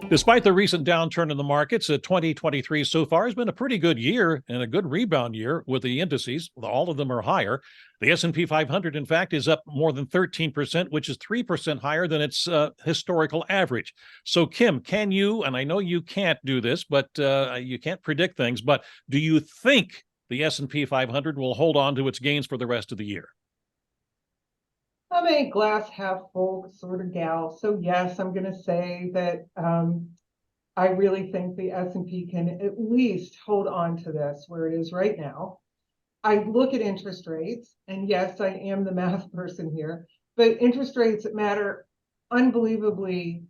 Despite the recent downturn in the markets, 2023 so far has been a pretty good year and a good rebound year with the indices. All of them are higher. The S&P 500, in fact, is up more than 13%, which is 3% higher than its historical average. So, Kim, can you, and I know you can't do this, but you can't predict things, but do you think the S&P 500 will hold on to its gains for the rest of the year? I'm a glass half full sort of gal. So yes, I'm going to say that I really think the S&P can at least hold on to this where it is right now. I look at interest rates, and yes, I am the math person here, but interest rates matter unbelievably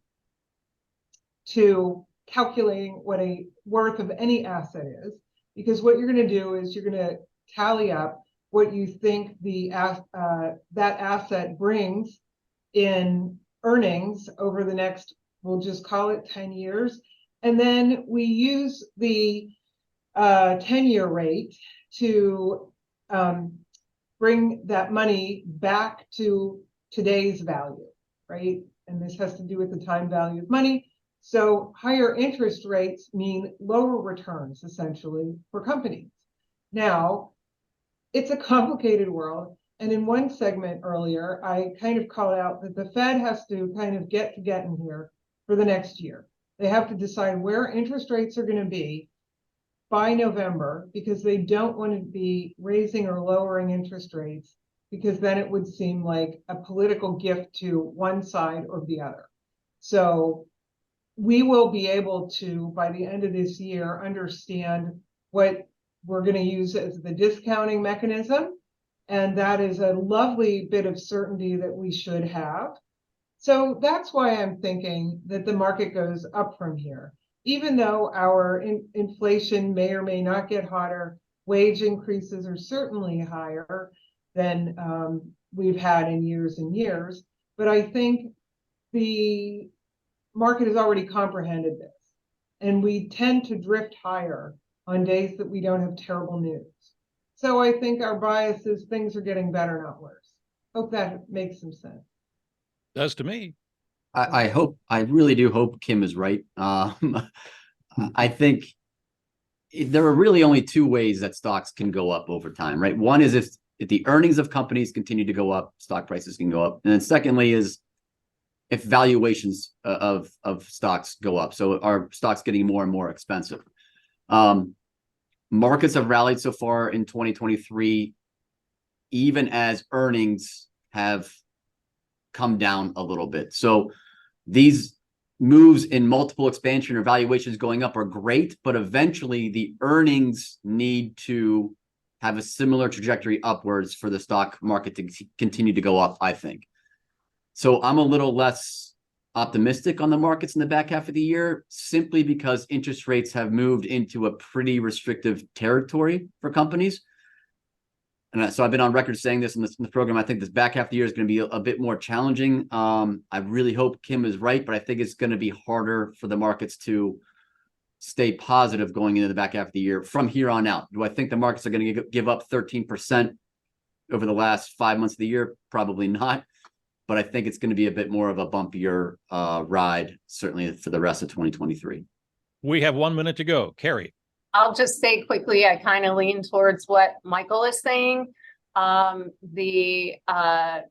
to calculating what a worth of any asset is, because what you're going to do is you're going to tally up what you think that asset brings in earnings over the next, we'll just call it 10 years. And then we use the 10-year rate to bring that money back to today's value, right? And this has to do with the time value of money. So higher interest rates mean lower returns, essentially, for companies. Now, it's a complicated world. And in one segment earlier, I kind of called out that the Fed has to kind of get in here for the next year. They have to decide where interest rates are going to be by November, because they don't want to be raising or lowering interest rates, because then it would seem like a political gift to one side or the other. So we will be able to, by the end of this year, understand what we're going to use as the discounting mechanism. And that is a lovely bit of certainty that we should have. So that's why I'm thinking that the market goes up from here. Even though our inflation may or may not get hotter, wage increases are certainly higher than we've had in years and years. But I think the market has already comprehended this. And we tend to drift higher on days that we don't have terrible news. So I think our bias is things are getting better, not worse. Hope that makes some sense. Does to me. I really do hope Kim is right. I think there are really only two ways that stocks can go up over time, right? One is if the earnings of companies continue to go up, stock prices can go up. And then secondly is if valuations of stocks go up. So are stocks getting more and more expensive? Markets have rallied so far in 2023, even as earnings have come down a little bit. So these moves in multiple expansion or valuations going up are great, but eventually the earnings need to have a similar trajectory upwards for the stock market to continue to go up, I think. So I'm a little less optimistic on the markets in the back half of the year, simply because interest rates have moved into a pretty restrictive territory for companies. And so I've been on record saying this in the program. I think this back half of the year is going to be a bit more challenging. I really hope Kim is right, but I think it's going to be harder for the markets to stay positive going into the back half of the year from here on out. Do I think the markets are going to give up 13% over the last 5 months of the year? Probably not. But I think it's going to be a bit more of a bumpier ride, certainly for the rest of 2023. We have 1 minute to go. Carrie. I'll just say quickly, I kind of lean towards what Michael is saying. The Federal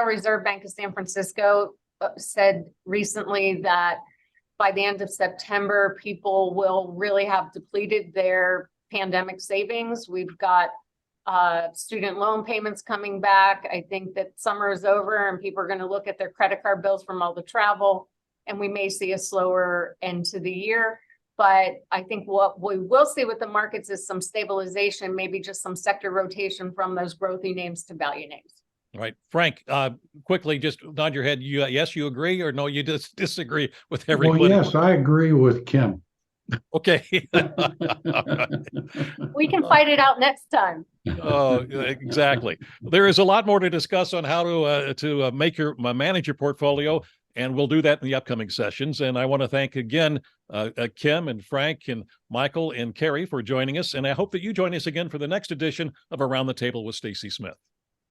Reserve Bank of San Francisco said recently that by the end of September, people will really have depleted their pandemic savings. We've got student loan payments coming back. I think that summer is over and people are going to look at their credit card bills from all the travel, and we may see a slower end to the year. But I think what we will see with the markets is some stabilization, maybe just some sector rotation from those growthy names to value names. All right, Frank, quickly, just nod your head. Yes, you agree, or no, you just disagree with everybody? Well, yes, I agree with Kim. Okay. We can fight it out next time. Oh, exactly. There is a lot more to discuss on how to manage your portfolio, and we'll do that in the upcoming sessions. And I want to thank again Kim and Frank and Michael and Carrie for joining us. And I hope that you join us again for the next edition of Around the Table with Stacy Smith.